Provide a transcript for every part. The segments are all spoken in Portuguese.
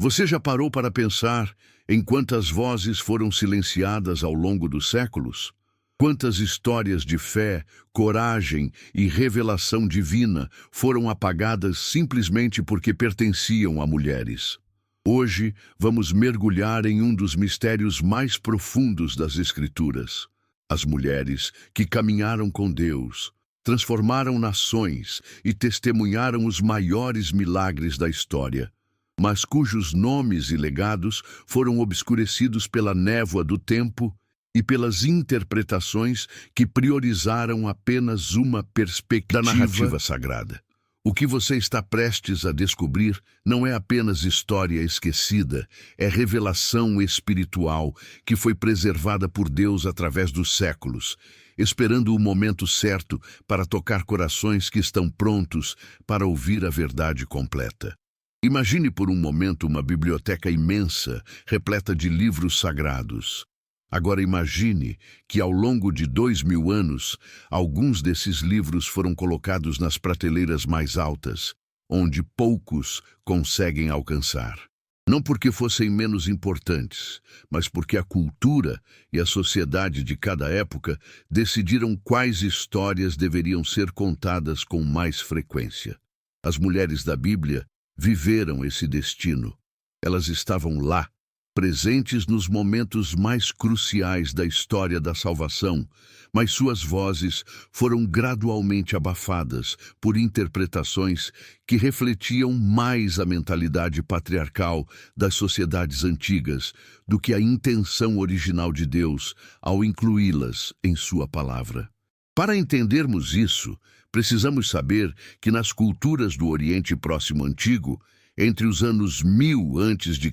Você já parou para pensar em quantas vozes foram silenciadas ao longo dos séculos? Quantas histórias de fé, coragem e revelação divina foram apagadas simplesmente porque pertenciam a mulheres? Hoje, vamos mergulhar em um dos mistérios mais profundos das Escrituras. As mulheres que caminharam com Deus, transformaram nações e testemunharam os maiores milagres da história, mas cujos nomes e legados foram obscurecidos pela névoa do tempo e pelas interpretações que priorizaram apenas uma perspectiva da narrativa sagrada. O que você está prestes a descobrir não é apenas história esquecida, é revelação espiritual que foi preservada por Deus através dos séculos, esperando o momento certo para tocar corações que estão prontos para ouvir a verdade completa. Imagine por um momento uma biblioteca imensa, repleta de livros sagrados. Agora imagine que ao longo de 2000 anos, alguns desses livros foram colocados nas prateleiras mais altas, onde poucos conseguem alcançar. Não porque fossem menos importantes, mas porque a cultura e a sociedade de cada época decidiram quais histórias deveriam ser contadas com mais frequência. As mulheres da Bíblia viveram esse destino. Elas estavam lá, presentes nos momentos mais cruciais da história da salvação, mas suas vozes foram gradualmente abafadas por interpretações que refletiam mais a mentalidade patriarcal das sociedades antigas do que a intenção original de Deus ao incluí-las em sua palavra. Para entendermos isso, precisamos saber que nas culturas do Oriente Próximo Antigo, entre os anos 1000 a.C.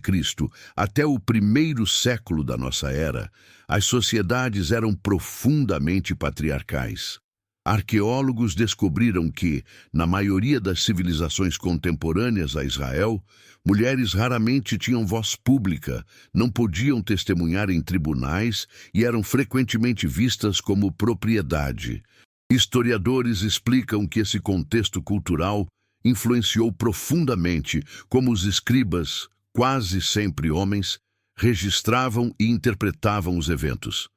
até o primeiro século da nossa era, as sociedades eram profundamente patriarcais. Arqueólogos descobriram que, na maioria das civilizações contemporâneas a Israel, mulheres raramente tinham voz pública, não podiam testemunhar em tribunais e eram frequentemente vistas como propriedade. Historiadores explicam que esse contexto cultural influenciou profundamente como os escribas, quase sempre homens, registravam e interpretavam os eventos.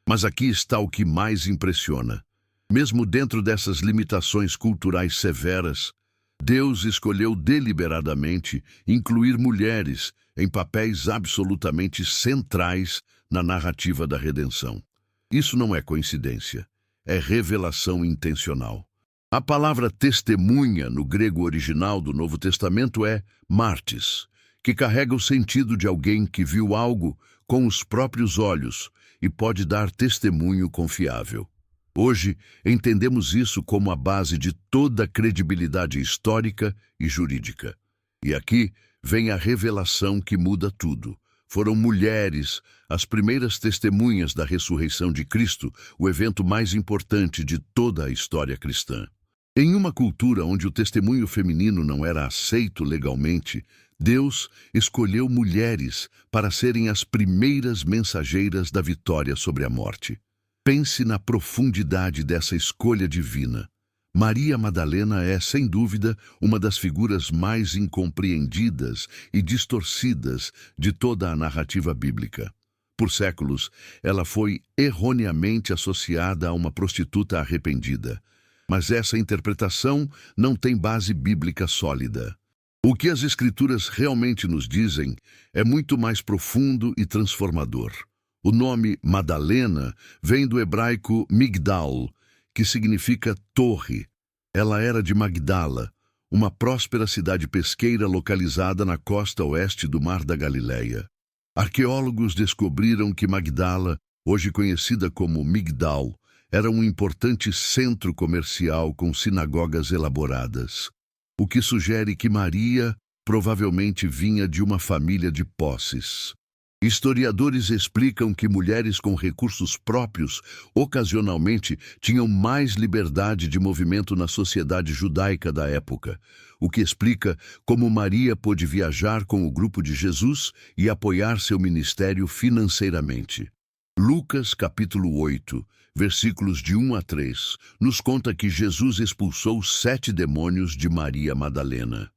Mas aqui está o que mais impressiona. Mesmo dentro dessas limitações culturais severas, Deus escolheu deliberadamente incluir mulheres em papéis absolutamente centrais na narrativa da redenção. Isso não é coincidência, é revelação intencional. A palavra testemunha no grego original do Novo Testamento é martis, que carrega o sentido de alguém que viu algo com os próprios olhos e pode dar testemunho confiável. Hoje, entendemos isso como a base de toda a credibilidade histórica e jurídica. E aqui vem a revelação que muda tudo. Foram mulheres as primeiras testemunhas da ressurreição de Cristo, o evento mais importante de toda a história cristã. Em uma cultura onde o testemunho feminino não era aceito legalmente, Deus escolheu mulheres para serem as primeiras mensageiras da vitória sobre a morte. Pense na profundidade dessa escolha divina. Maria Madalena é, sem dúvida, uma das figuras mais incompreendidas e distorcidas de toda a narrativa bíblica. Por séculos, ela foi erroneamente associada a uma prostituta arrependida. Mas essa interpretação não tem base bíblica sólida. O que as Escrituras realmente nos dizem é muito mais profundo e transformador. O nome Madalena vem do hebraico Migdal, que significa torre. Ela era de Magdala, uma próspera cidade pesqueira localizada na costa oeste do Mar da Galileia. Arqueólogos descobriram que Magdala, hoje conhecida como Migdal, era um importante centro comercial com sinagogas elaboradas, o que sugere que Maria provavelmente vinha de uma família de posses. Historiadores explicam que mulheres com recursos próprios ocasionalmente tinham mais liberdade de movimento na sociedade judaica da época, o que explica como Maria pôde viajar com o grupo de Jesus e apoiar seu ministério financeiramente. Lucas capítulo 8, versículos de 1 a 3, nos conta que Jesus expulsou 7 demônios de Maria Madalena.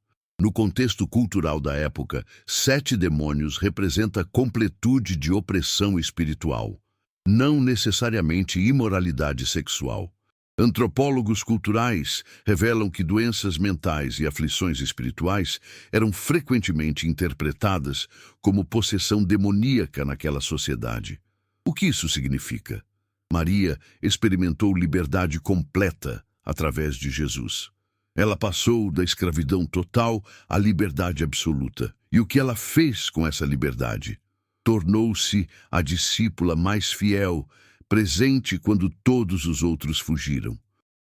No contexto cultural da época, 7 demônios representa completude de opressão espiritual, não necessariamente imoralidade sexual. Antropólogos culturais revelam que doenças mentais e aflições espirituais eram frequentemente interpretadas como possessão demoníaca naquela sociedade. O que isso significa? Maria experimentou liberdade completa através de Jesus. Ela passou da escravidão total à liberdade absoluta. E o que ela fez com essa liberdade? Tornou-se a discípula mais fiel, presente quando todos os outros fugiram.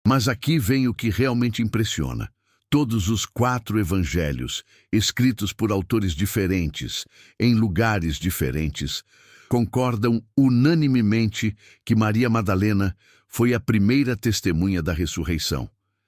Mas aqui vem o que realmente impressiona. Todos os 4 evangelhos, escritos por autores diferentes, em lugares diferentes, concordam unanimemente que Maria Madalena foi a primeira testemunha da ressurreição.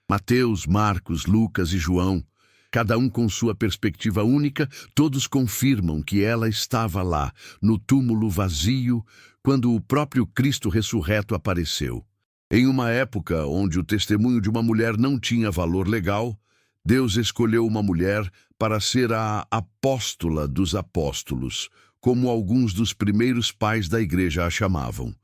Mateus, Marcos, Lucas e João, cada um com sua perspectiva única, todos confirmam que ela estava lá, no túmulo vazio, quando o próprio Cristo ressurreto apareceu. Em uma época onde o testemunho de uma mulher não tinha valor legal, Deus escolheu uma mulher para ser a apóstola dos apóstolos, como alguns dos primeiros pais da igreja a chamavam.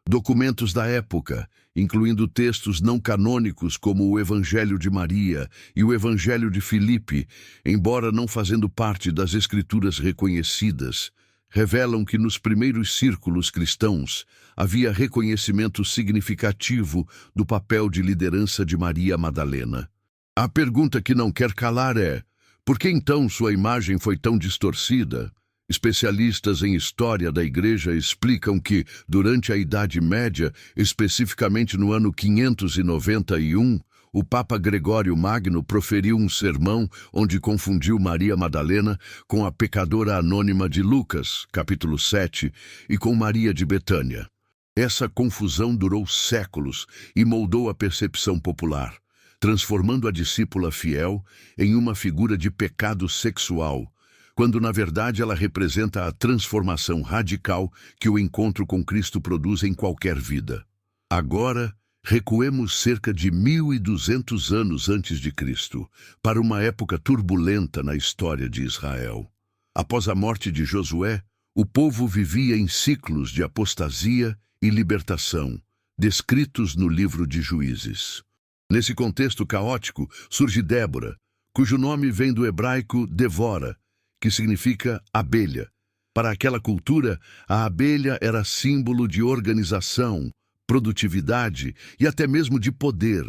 Documentos da época, incluindo textos não canônicos como o Evangelho de Maria e o Evangelho de Filipe, embora não fazendo parte das escrituras reconhecidas, revelam que nos primeiros círculos cristãos havia reconhecimento significativo do papel de liderança de Maria Madalena. A pergunta que não quer calar é: por que então sua imagem foi tão distorcida? Especialistas em história da Igreja explicam que, durante a Idade Média, especificamente no ano 591, o Papa Gregório Magno proferiu um sermão onde confundiu Maria Madalena com a pecadora anônima de Lucas, capítulo 7, e com Maria de Betânia. Essa confusão durou séculos e moldou a percepção popular, transformando a discípula fiel em uma figura de pecado sexual, quando na verdade ela representa a transformação radical que o encontro com Cristo produz em qualquer vida. Agora, recuemos cerca de 1200 anos antes de Cristo, para uma época turbulenta na história de Israel. Após a morte de Josué, o povo vivia em ciclos de apostasia e libertação, descritos no livro de Juízes. Nesse contexto caótico, surge Débora, cujo nome vem do hebraico Devora, que significa abelha. Para aquela cultura, a abelha era símbolo de organização, produtividade e até mesmo de poder,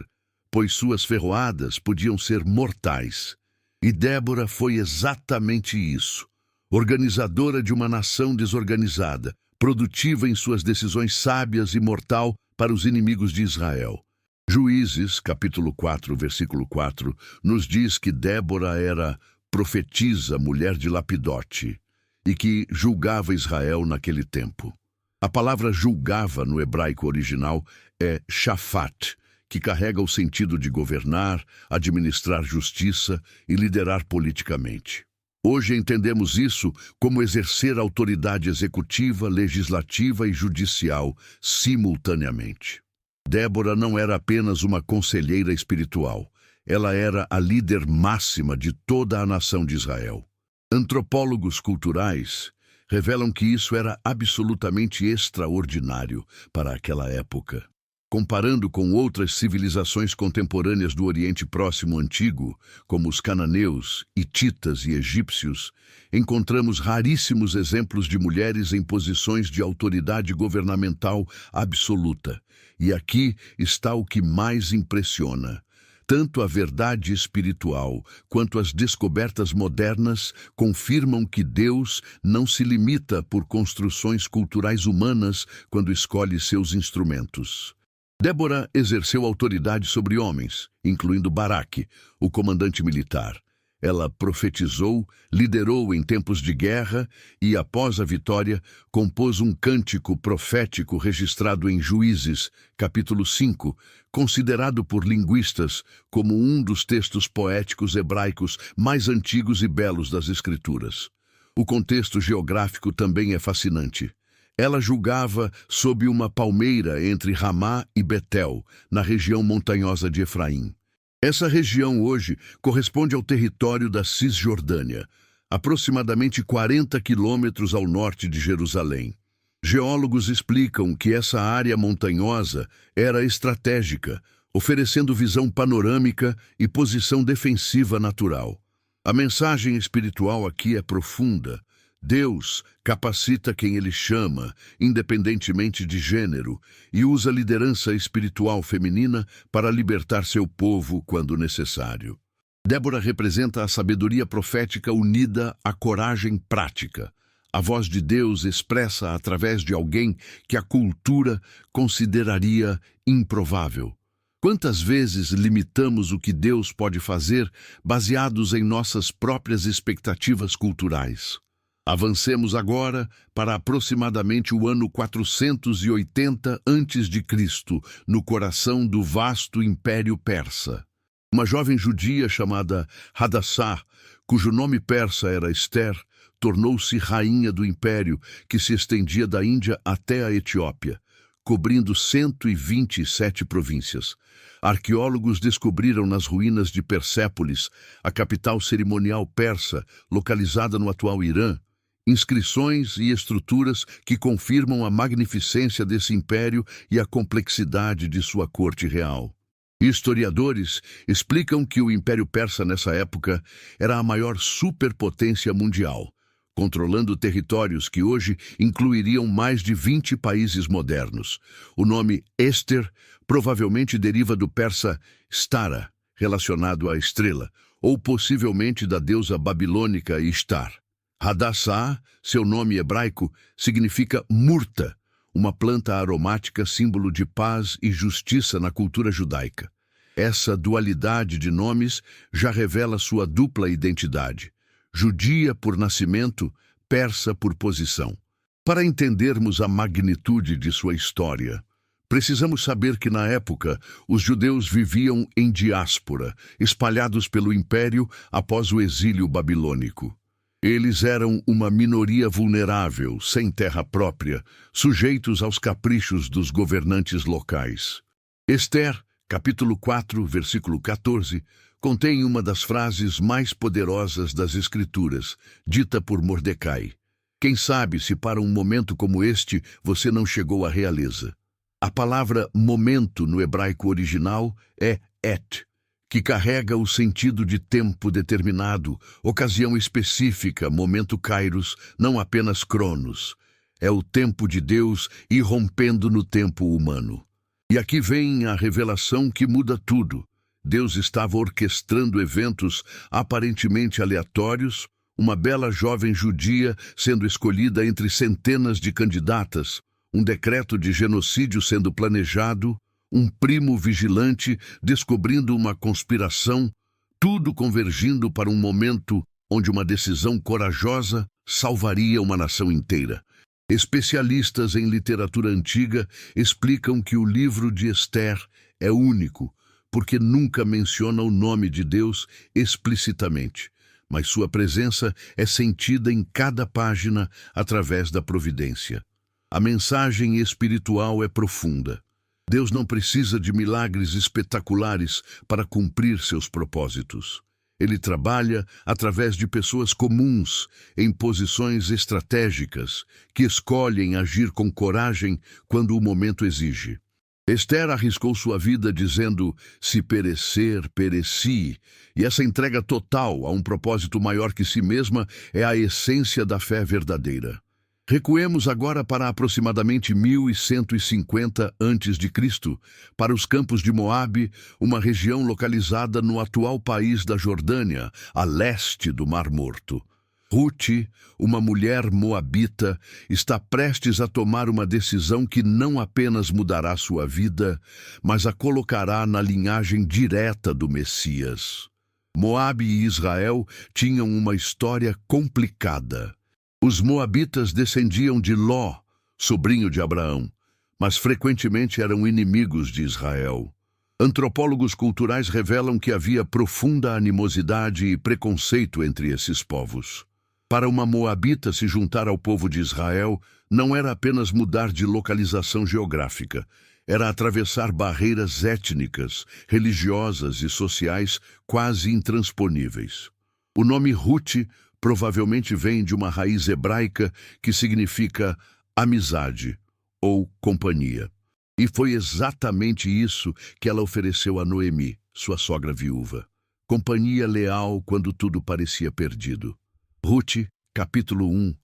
pois suas ferroadas podiam ser mortais. E Débora foi exatamente isso, organizadora de uma nação desorganizada, produtiva em suas decisões sábias e mortal para os inimigos de Israel. Juízes, capítulo 4, versículo 4, nos diz que Débora era profetisa, mulher de Lapidote, e que julgava Israel naquele tempo. A palavra julgava no hebraico original é shafat, que carrega o sentido de governar, administrar justiça e liderar politicamente. Hoje entendemos isso como exercer autoridade executiva, legislativa e judicial simultaneamente. Débora não era apenas uma conselheira espiritual. Ela era a líder máxima de toda a nação de Israel. Antropólogos culturais revelam que isso era absolutamente extraordinário para aquela época. Comparando com outras civilizações contemporâneas do Oriente Próximo Antigo, como os cananeus, hititas e egípcios, encontramos raríssimos exemplos de mulheres em posições de autoridade governamental absoluta. E aqui está o que mais impressiona. Tanto a verdade espiritual quanto as descobertas modernas confirmam que Deus não se limita por construções culturais humanas quando escolhe seus instrumentos. Débora exerceu autoridade sobre homens, incluindo Baraque, o comandante militar. Ela profetizou, liderou em tempos de guerra e, após a vitória, compôs um cântico profético registrado em Juízes, capítulo 5, considerado por linguistas como um dos textos poéticos hebraicos mais antigos e belos das Escrituras. O contexto geográfico também é fascinante. Ela julgava sob uma palmeira entre Ramá e Betel, na região montanhosa de Efraim. Essa região hoje corresponde ao território da Cisjordânia, aproximadamente 40 quilômetros ao norte de Jerusalém. Geólogos explicam que essa área montanhosa era estratégica, oferecendo visão panorâmica e posição defensiva natural. A mensagem espiritual aqui é profunda. Deus capacita quem Ele chama, independentemente de gênero, e usa a liderança espiritual feminina para libertar seu povo quando necessário. Débora representa a sabedoria profética unida à coragem prática. A voz de Deus expressa através de alguém que a cultura consideraria improvável. Quantas vezes limitamos o que Deus pode fazer baseados em nossas próprias expectativas culturais? Avancemos agora para aproximadamente o ano 480 a.C., no coração do vasto Império Persa. Uma jovem judia chamada Hadassah, cujo nome persa era Esther, tornou-se rainha do império que se estendia da Índia até a Etiópia, cobrindo 127 províncias. Arqueólogos descobriram nas ruínas de Persépolis, a capital cerimonial persa, localizada no atual Irã, inscrições e estruturas que confirmam a magnificência desse império e a complexidade de sua corte real. Historiadores explicam que o Império Persa nessa época era a maior superpotência mundial, controlando territórios que hoje incluiriam mais de 20 países modernos. O nome Esther provavelmente deriva do persa Stara, relacionado à estrela, ou possivelmente da deusa babilônica Ishtar. Hadassah, seu nome hebraico, significa murta, uma planta aromática símbolo de paz e justiça na cultura judaica. Essa dualidade de nomes já revela sua dupla identidade, judia por nascimento, persa por posição. Para entendermos a magnitude de sua história, precisamos saber que na época os judeus viviam em diáspora, espalhados pelo império após o exílio babilônico. Eles eram uma minoria vulnerável, sem terra própria, sujeitos aos caprichos dos governantes locais. Esther, capítulo 4, versículo 14, contém uma das frases mais poderosas das Escrituras, dita por Mordecai. Quem sabe se para um momento como este você não chegou à realeza? A palavra momento no hebraico original é et, que carrega o sentido de tempo determinado, ocasião específica, momento kairos, não apenas cronos. É o tempo de Deus irrompendo no tempo humano. E aqui vem a revelação que muda tudo. Deus estava orquestrando eventos aparentemente aleatórios, uma bela jovem judia sendo escolhida entre centenas de candidatas, um decreto de genocídio sendo planejado, um primo vigilante descobrindo uma conspiração, tudo convergindo para um momento onde uma decisão corajosa salvaria uma nação inteira. Especialistas em literatura antiga explicam que o livro de Esther é único, porque nunca menciona o nome de Deus explicitamente, mas sua presença é sentida em cada página através da providência. A mensagem espiritual é profunda. Deus não precisa de milagres espetaculares para cumprir seus propósitos. Ele trabalha através de pessoas comuns, em posições estratégicas, que escolhem agir com coragem quando o momento exige. Esther arriscou sua vida dizendo, se perecer, pereci, e essa entrega total a um propósito maior que si mesma é a essência da fé verdadeira. Recuemos agora para aproximadamente 1150 a.C., para os campos de Moabe, uma região localizada no atual país da Jordânia, a leste do Mar Morto. Ruth, uma mulher moabita, está prestes a tomar uma decisão que não apenas mudará sua vida, mas a colocará na linhagem direta do Messias. Moabe e Israel tinham uma história complicada. Os moabitas descendiam de Ló, sobrinho de Abraão, mas frequentemente eram inimigos de Israel. Antropólogos culturais revelam que havia profunda animosidade e preconceito entre esses povos. Para uma moabita se juntar ao povo de Israel não era apenas mudar de localização geográfica, era atravessar barreiras étnicas, religiosas e sociais quase intransponíveis. O nome Ruth provavelmente vem de uma raiz hebraica que significa amizade ou companhia. E foi exatamente isso que ela ofereceu a Noemi, sua sogra viúva. Companhia leal quando tudo parecia perdido. Ruth, capítulo 1,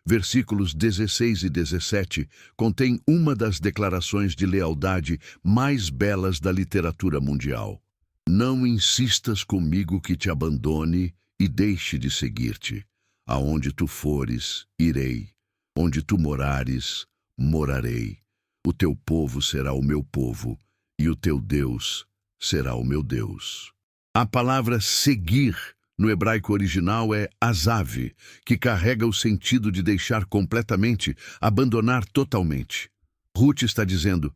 versículos 16 e 17, contém uma das declarações de lealdade mais belas da literatura mundial. Não insistas comigo que te abandone e deixe de seguir-te. Aonde tu fores, irei. Onde tu morares, morarei. O teu povo será o meu povo, e o teu Deus será o meu Deus. A palavra seguir no hebraico original é azav, que carrega o sentido de deixar completamente, abandonar totalmente. Ruth está dizendo: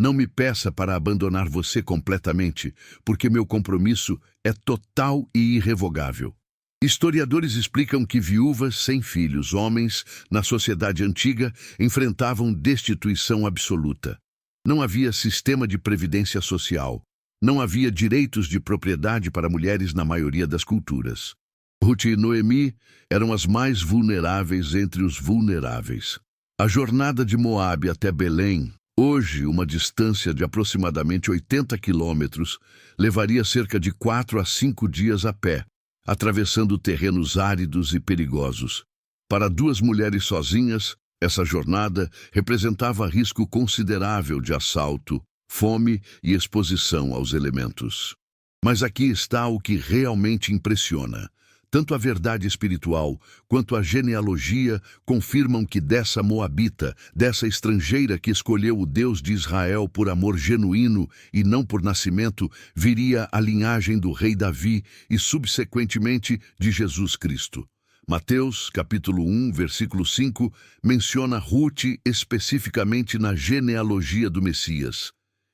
não me peça para abandonar você completamente, porque meu compromisso é total e irrevogável. Historiadores explicam que viúvas sem filhos, homens, na sociedade antiga, enfrentavam destituição absoluta. Não havia sistema de previdência social. Não havia direitos de propriedade para mulheres na maioria das culturas. Ruth e Noemi eram as mais vulneráveis entre os vulneráveis. A jornada de Moabe até Belém, hoje uma distância de aproximadamente 80 quilômetros, levaria cerca de 4 a 5 dias a pé, atravessando terrenos áridos e perigosos. Para duas mulheres sozinhas, essa jornada representava risco considerável de assalto, fome e exposição aos elementos. Mas aqui está o que realmente impressiona. Tanto a verdade espiritual quanto a genealogia confirmam que dessa moabita, dessa estrangeira que escolheu o Deus de Israel por amor genuíno e não por nascimento, viria a linhagem do rei Davi e, subsequentemente, de Jesus Cristo. Mateus, capítulo 1, versículo 5, menciona Ruth especificamente na genealogia do Messias.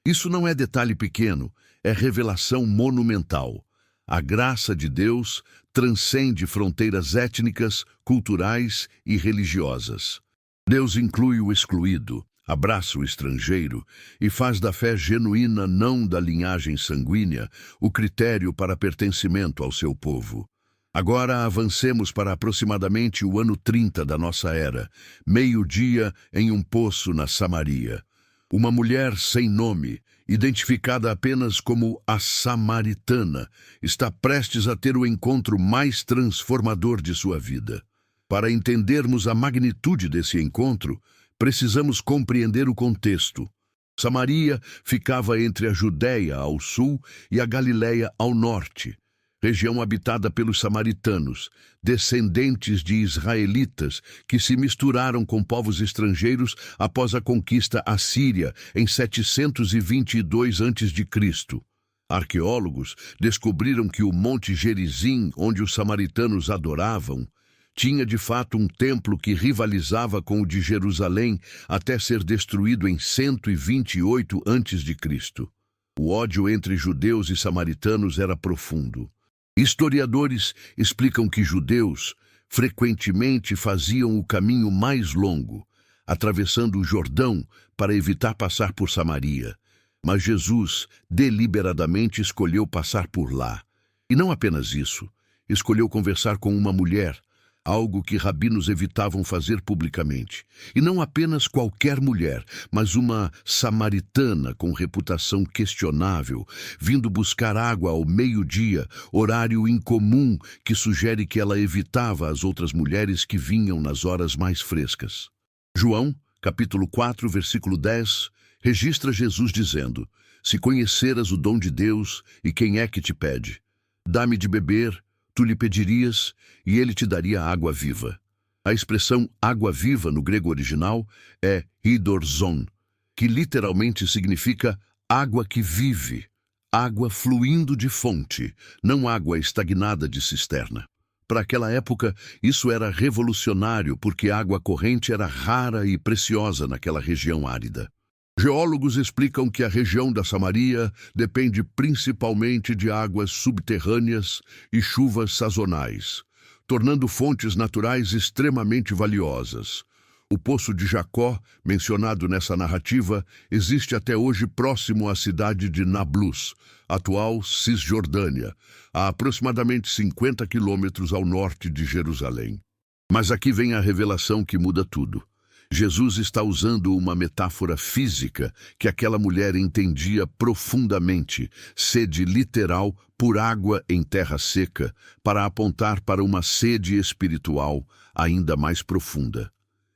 Isso não é detalhe pequeno, é revelação monumental. A graça de Deus transcende fronteiras étnicas, culturais e religiosas. Deus inclui o excluído, abraça o estrangeiro e faz da fé genuína, não da linhagem sanguínea, o critério para pertencimento ao seu povo. Agora avancemos para aproximadamente o ano 30 da nossa era, meio-dia em um poço na Samaria. Uma mulher sem nome, identificada apenas como a Samaritana, está prestes a ter o encontro mais transformador de sua vida. Para entendermos a magnitude desse encontro, precisamos compreender o contexto. Samaria ficava entre a Judéia ao sul e a Galiléia ao norte, região habitada pelos samaritanos, descendentes de israelitas que se misturaram com povos estrangeiros após a conquista assíria em 722 a.C. Arqueólogos descobriram que o Monte Gerizim, onde os samaritanos adoravam, tinha de fato um templo que rivalizava com o de Jerusalém até ser destruído em 128 a.C. O ódio entre judeus e samaritanos era profundo. Historiadores explicam que judeus frequentemente faziam o caminho mais longo, atravessando o Jordão para evitar passar por Samaria. Mas Jesus deliberadamente escolheu passar por lá. E não apenas isso, escolheu conversar com uma mulher, algo que rabinos evitavam fazer publicamente. E não apenas qualquer mulher, mas uma samaritana com reputação questionável, vindo buscar água ao meio-dia, horário incomum que sugere que ela evitava as outras mulheres que vinham nas horas mais frescas. João, capítulo 4, versículo 10, registra Jesus dizendo: se conheceras o dom de Deus e quem é que te pede, dá-me de beber, tu lhe pedirias, e ele te daria água viva. A expressão água viva no grego original é hidorzon, que literalmente significa água que vive, água fluindo de fonte, não água estagnada de cisterna. Para aquela época, isso era revolucionário porque a água corrente era rara e preciosa naquela região árida. Geólogos explicam que a região da Samaria depende principalmente de águas subterrâneas e chuvas sazonais, tornando fontes naturais extremamente valiosas. O Poço de Jacó, mencionado nessa narrativa, existe até hoje próximo à cidade de Nablus, atual Cisjordânia, a aproximadamente 50 quilômetros ao norte de Jerusalém. Mas aqui vem a revelação que muda tudo. Jesus está usando uma metáfora física que aquela mulher entendia profundamente, sede literal por água em terra seca, para apontar para uma sede espiritual ainda mais profunda.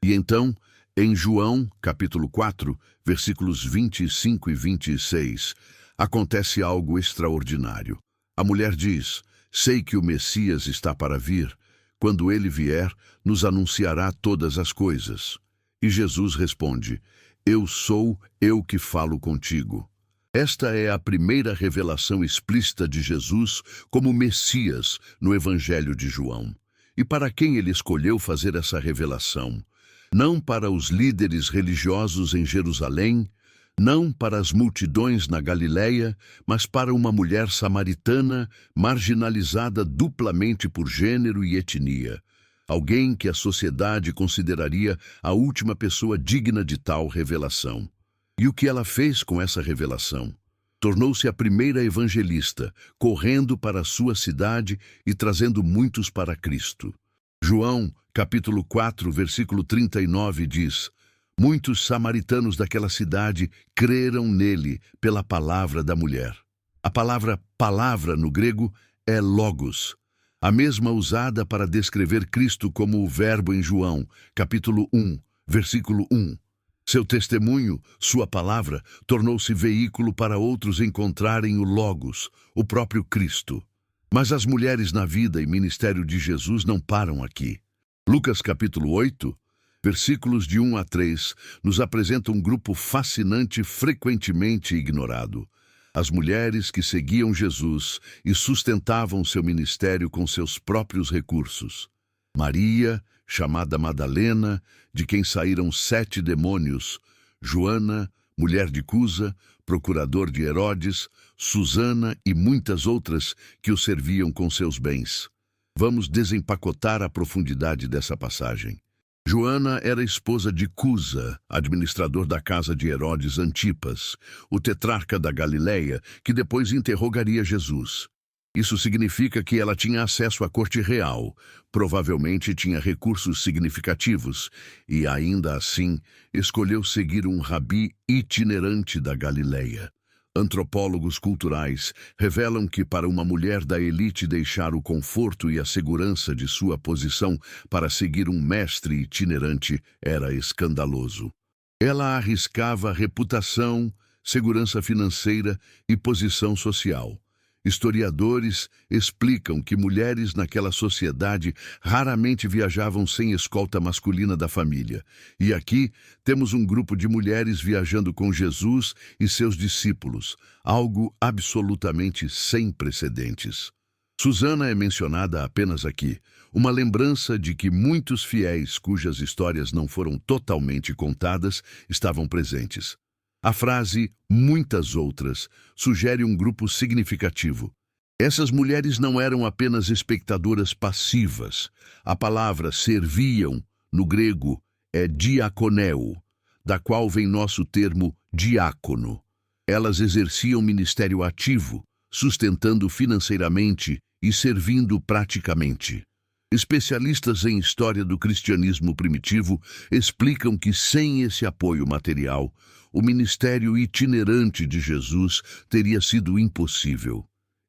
E então, em João, capítulo 4, versículos 25 e 26, acontece algo extraordinário. A mulher diz: "Sei que o Messias está para vir. Quando ele vier, nos anunciará todas as coisas." E Jesus responde: "Eu sou eu que falo contigo." Esta é a primeira revelação explícita de Jesus como Messias no Evangelho de João. E para quem ele escolheu fazer essa revelação? Não para os líderes religiosos em Jerusalém, não para as multidões na Galileia, mas para uma mulher samaritana marginalizada duplamente por gênero e etnia. Alguém que a sociedade consideraria a última pessoa digna de tal revelação. E o que ela fez com essa revelação? Tornou-se a primeira evangelista, correndo para a sua cidade e trazendo muitos para Cristo. João, capítulo 4, versículo 39 diz: "Muitos samaritanos daquela cidade creram nele pela palavra da mulher." A palavra palavra no grego é logos, a mesma usada para descrever Cristo como o verbo em João, capítulo 1, versículo 1. Seu testemunho, sua palavra, tornou-se veículo para outros encontrarem o Logos, o próprio Cristo. Mas as mulheres na vida e ministério de Jesus não param aqui. Lucas capítulo 8, versículos de 1 a 3, nos apresenta um grupo fascinante frequentemente ignorado. As mulheres que seguiam Jesus e sustentavam seu ministério com seus próprios recursos. Maria, chamada Madalena, de quem saíram 7 demônios, Joana, mulher de Cusa, procurador de Herodes, Susana e muitas outras que o serviam com seus bens. Vamos desempacotar a profundidade dessa passagem. Joana era esposa de Cusa, administrador da casa de Herodes Antipas, o tetrarca da Galileia, que depois interrogaria Jesus. Isso significa que ela tinha acesso à corte real, provavelmente tinha recursos significativos, e ainda assim escolheu seguir um rabi itinerante da Galileia. Antropólogos culturais revelam que para uma mulher da elite deixar o conforto e a segurança de sua posição para seguir um mestre itinerante era escandaloso. Ela arriscava reputação, segurança financeira e posição social. Historiadores explicam que mulheres naquela sociedade raramente viajavam sem escolta masculina da família. E aqui temos um grupo de mulheres viajando com Jesus e seus discípulos, algo absolutamente sem precedentes. Susana é mencionada apenas aqui, uma lembrança de que muitos fiéis cujas histórias não foram totalmente contadas estavam presentes. A frase "muitas outras" sugere um grupo significativo. Essas mulheres não eram apenas espectadoras passivas. A palavra serviam, no grego, é diakoneu, da qual vem nosso termo diácono. Elas exerciam ministério ativo, sustentando financeiramente e servindo praticamente. Especialistas em história do cristianismo primitivo explicam que sem esse apoio material, o ministério itinerante de Jesus teria sido impossível.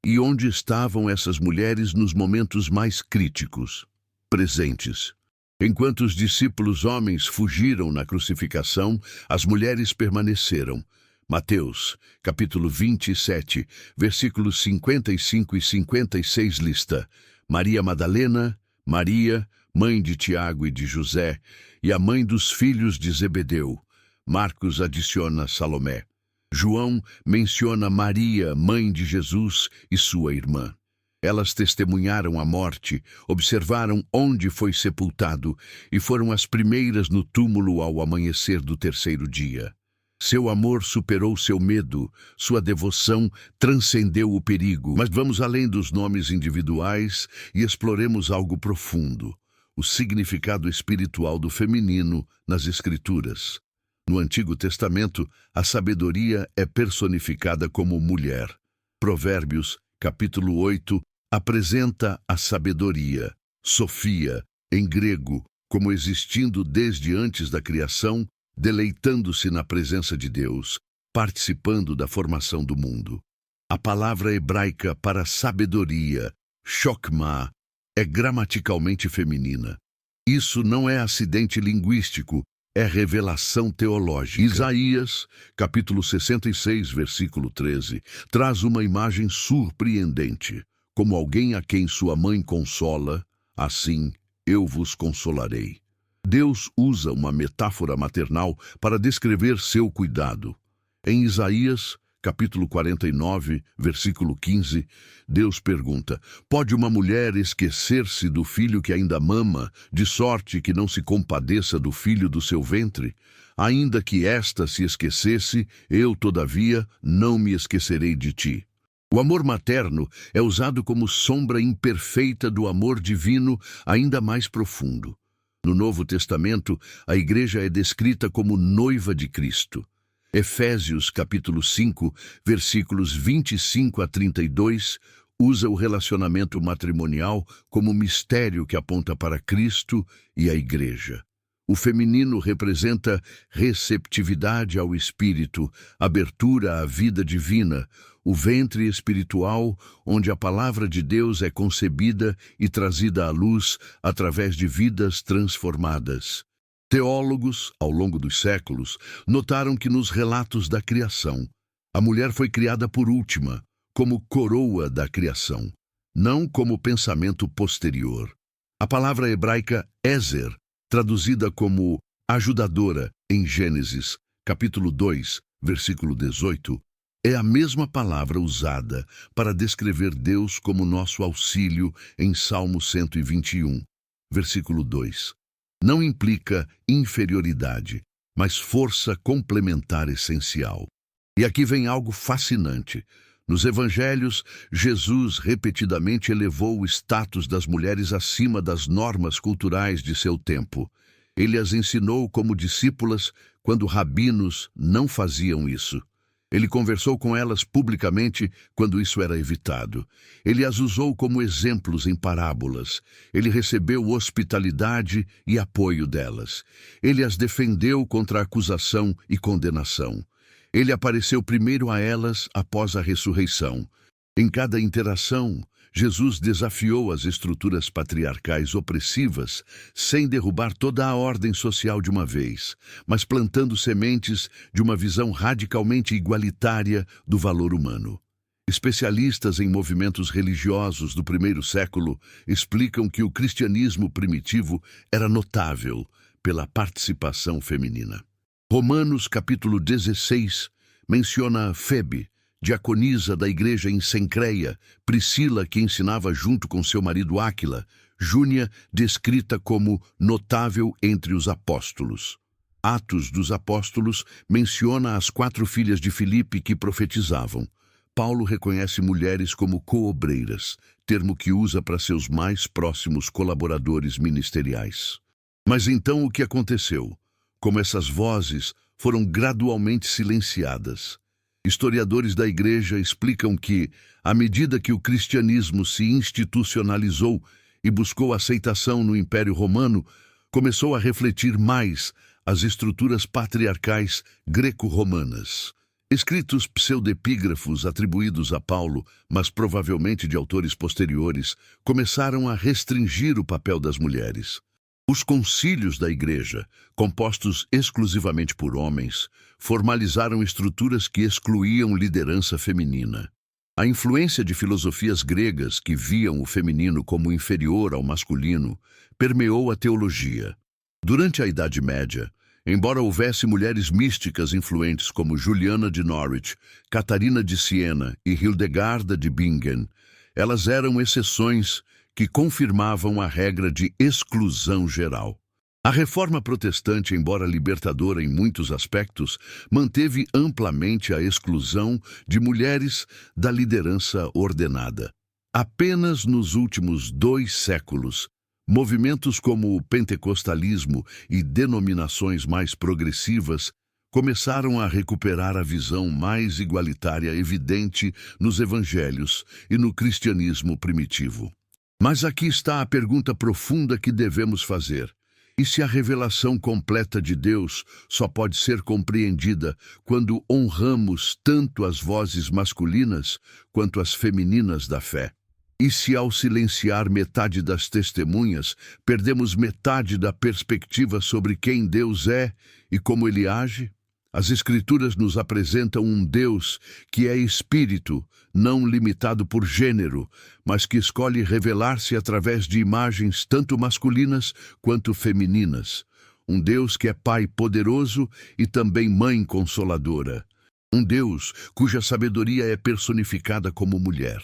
E onde estavam essas mulheres nos momentos mais críticos? Presentes. Enquanto os discípulos homens fugiram na crucificação, as mulheres permaneceram. Mateus, capítulo 27, versículos 55 e 56 lista: Maria Madalena, Maria, mãe de Tiago e de José, e a mãe dos filhos de Zebedeu. Marcos adiciona Salomé. João menciona Maria, mãe de Jesus, e sua irmã. Elas testemunharam a morte, observaram onde foi sepultado e foram as primeiras no túmulo ao amanhecer do terceiro dia. Seu amor superou seu medo, sua devoção transcendeu o perigo. Mas vamos além dos nomes individuais e exploremos algo profundo. o significado espiritual do feminino nas Escrituras. No Antigo Testamento, a sabedoria é personificada como mulher. Provérbios, capítulo 8, apresenta a sabedoria, Sofia, em grego, como existindo desde antes da criação, deleitando-se na presença de Deus, participando da formação do mundo. A palavra hebraica para sabedoria, chokmah, é gramaticalmente feminina. Isso não é acidente linguístico, é revelação teológica. Isaías, capítulo 66, versículo 13, traz uma imagem surpreendente. Como alguém a quem sua mãe consola, assim eu vos consolarei. Deus usa uma metáfora maternal para descrever seu cuidado. Em Isaías, capítulo 49, versículo 15, Deus pergunta: pode uma mulher esquecer-se do filho que ainda mama, de sorte que não se compadeça do filho do seu ventre? Ainda que esta se esquecesse, eu, todavia, não me esquecerei de ti. O amor materno é usado como sombra imperfeita do amor divino ainda mais profundo. No Novo Testamento, a igreja é descrita como noiva de Cristo. Efésios, capítulo 5, versículos 25 a 32, usa o relacionamento matrimonial como mistério que aponta para Cristo e a igreja. O feminino representa receptividade ao Espírito, abertura à vida divina, o ventre espiritual onde a palavra de Deus é concebida e trazida à luz através de vidas transformadas. Teólogos, ao longo dos séculos, notaram que nos relatos da criação, a mulher foi criada por última, como coroa da criação, não como pensamento posterior. A palavra hebraica Ezer, traduzida como ajudadora em Gênesis, capítulo 2, versículo 18, é a mesma palavra usada para descrever Deus como nosso auxílio em Salmo 121, versículo 2. Não implica inferioridade, mas força complementar essencial. E aqui vem algo fascinante. Nos evangelhos, Jesus repetidamente elevou o status das mulheres acima das normas culturais de seu tempo. Ele as ensinou como discípulas quando rabinos não faziam isso. Ele conversou com elas publicamente quando isso era evitado. Ele as usou como exemplos em parábolas. Ele recebeu hospitalidade e apoio delas. Ele as defendeu contra a acusação e condenação. Ele apareceu primeiro a elas após a ressurreição. Em cada interação, Jesus desafiou as estruturas patriarcais opressivas sem derrubar toda a ordem social de uma vez, mas plantando sementes de uma visão radicalmente igualitária do valor humano. Especialistas em movimentos religiosos do primeiro século explicam que o cristianismo primitivo era notável pela participação feminina. Romanos capítulo 16 menciona Febe, diaconisa da igreja em Cencreia, Priscila, que ensinava junto com seu marido Áquila, Júnia, descrita como notável entre os apóstolos. Atos dos Apóstolos menciona as 4 filhas de Filipe que profetizavam. Paulo reconhece mulheres como coobreiras, termo que usa para seus mais próximos colaboradores ministeriais. Mas então o que aconteceu? Como essas vozes foram gradualmente silenciadas. Historiadores da igreja explicam que, à medida que o cristianismo se institucionalizou e buscou aceitação no Império Romano, começou a refletir mais as estruturas patriarcais greco-romanas. Escritos pseudepígrafos atribuídos a Paulo, mas provavelmente de autores posteriores, começaram a restringir o papel das mulheres. Os concílios da igreja, compostos exclusivamente por homens, formalizaram estruturas que excluíam liderança feminina. A influência de filosofias gregas que viam o feminino como inferior ao masculino permeou a teologia. Durante a Idade Média, embora houvesse mulheres místicas influentes como Juliana de Norwich, Catarina de Siena e Hildegarda de Bingen, elas eram exceções que confirmavam a regra de exclusão geral. A reforma protestante, embora libertadora em muitos aspectos, manteve amplamente a exclusão de mulheres da liderança ordenada. Apenas nos últimos 2 séculos, Movimentos como o pentecostalismo e denominações mais progressivas começaram a recuperar a visão mais igualitária evidente nos evangelhos e no cristianismo primitivo. Mas aqui está a pergunta profunda que devemos fazer. E se a revelação completa de Deus só pode ser compreendida quando honramos tanto as vozes masculinas quanto as femininas da fé? E se ao silenciar metade das testemunhas, perdemos metade da perspectiva sobre quem Deus é e como Ele age? As Escrituras nos apresentam um Deus que é espírito, não limitado por gênero, mas que escolhe revelar-se através de imagens tanto masculinas quanto femininas. Um Deus que é Pai poderoso e também Mãe consoladora. Um Deus cuja sabedoria é personificada como mulher.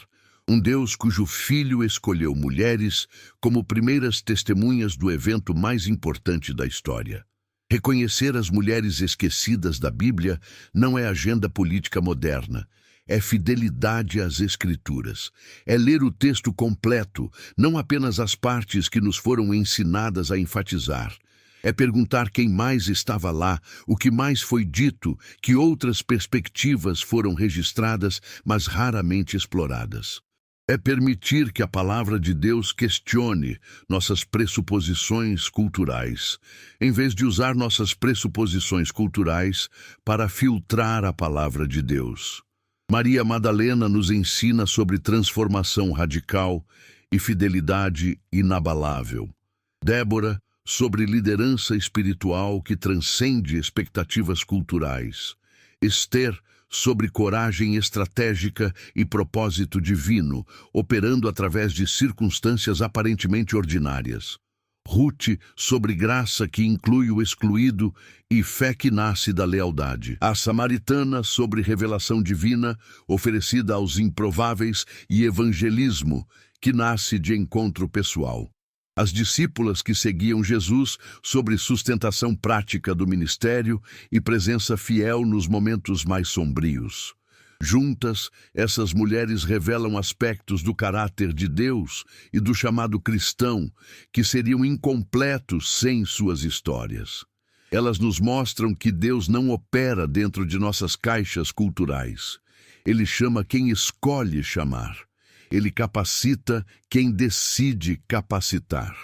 Um Deus cujo Filho escolheu mulheres como primeiras testemunhas do evento mais importante da história. Reconhecer as mulheres esquecidas da Bíblia não é agenda política moderna. É fidelidade às Escrituras. É ler o texto completo, não apenas as partes que nos foram ensinadas a enfatizar. É perguntar quem mais estava lá, o que mais foi dito, que outras perspectivas foram registradas, mas raramente exploradas. É permitir que a palavra de Deus questione nossas pressuposições culturais, em vez de usar nossas pressuposições culturais para filtrar a palavra de Deus. Maria Madalena nos ensina sobre transformação radical e fidelidade inabalável. Débora, sobre liderança espiritual que transcende expectativas culturais. Esther, sobre coragem estratégica e propósito divino, operando através de circunstâncias aparentemente ordinárias. Ruth, sobre graça que inclui o excluído e fé que nasce da lealdade. A Samaritana, sobre revelação divina, oferecida aos improváveis, e evangelismo, que nasce de encontro pessoal. As discípulas que seguiam Jesus sobre sustentação prática do ministério e presença fiel nos momentos mais sombrios. Juntas, essas mulheres revelam aspectos do caráter de Deus e do chamado cristão que seriam incompletos sem suas histórias. Elas nos mostram que Deus não opera dentro de nossas caixas culturais. Ele chama quem escolhe chamar. Ele capacita quem decide capacitar.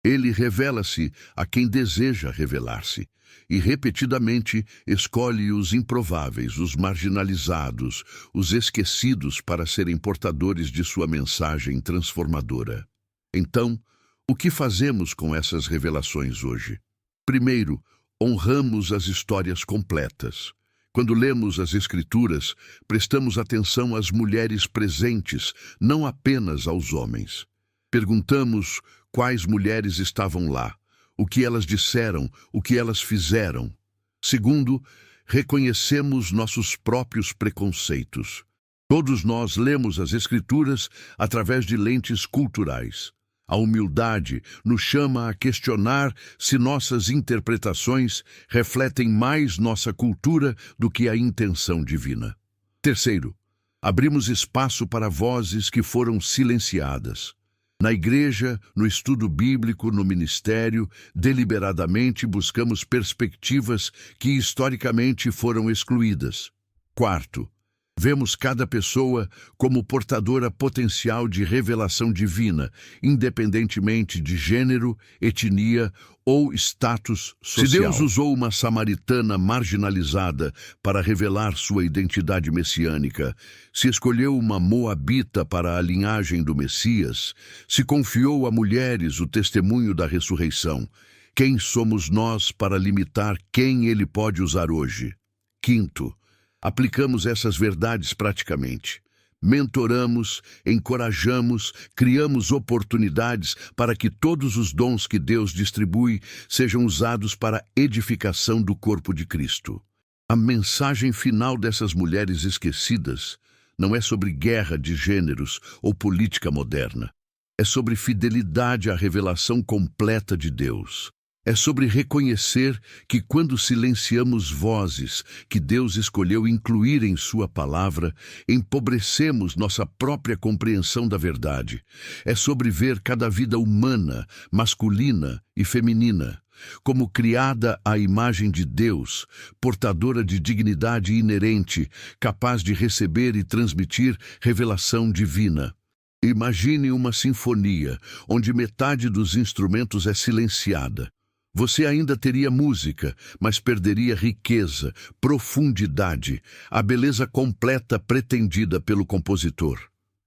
Ele revela-se a quem deseja revelar-se e, repetidamente, escolhe os improváveis, os marginalizados, os esquecidos para serem portadores de sua mensagem transformadora. Então, o que fazemos com essas revelações hoje? Primeiro, honramos as histórias completas. Quando lemos as Escrituras, prestamos atenção às mulheres presentes, não apenas aos homens. Perguntamos quais mulheres estavam lá, o que elas disseram, o que elas fizeram. Segundo, reconhecemos nossos próprios preconceitos. Todos nós lemos as Escrituras através de lentes culturais. A humildade nos chama a questionar se nossas interpretações refletem mais nossa cultura do que a intenção divina. Terceiro, abrimos espaço para vozes que foram silenciadas. Na igreja, no estudo bíblico, no ministério, deliberadamente buscamos perspectivas que historicamente foram excluídas. Quarto, vemos cada pessoa como portadora potencial de revelação divina, independentemente de gênero, etnia ou status social. Se Deus usou uma samaritana marginalizada para revelar sua identidade messiânica, se escolheu uma moabita para a linhagem do Messias, se confiou a mulheres o testemunho da ressurreição, quem somos nós para limitar quem Ele pode usar hoje? Quinto, aplicamos essas verdades praticamente. Mentoramos, encorajamos, criamos oportunidades para que todos os dons que Deus distribui sejam usados para a edificação do corpo de Cristo. A mensagem final dessas mulheres esquecidas não é sobre guerra de gêneros ou política moderna. É sobre fidelidade à revelação completa de Deus. É sobre reconhecer que quando silenciamos vozes que Deus escolheu incluir em sua palavra, empobrecemos nossa própria compreensão da verdade. É sobre ver cada vida humana, masculina e feminina, como criada à imagem de Deus, portadora de dignidade inerente, capaz de receber e transmitir revelação divina. Imagine uma sinfonia onde metade dos instrumentos é silenciada. Você ainda teria música, mas perderia riqueza, profundidade, a beleza completa pretendida pelo compositor.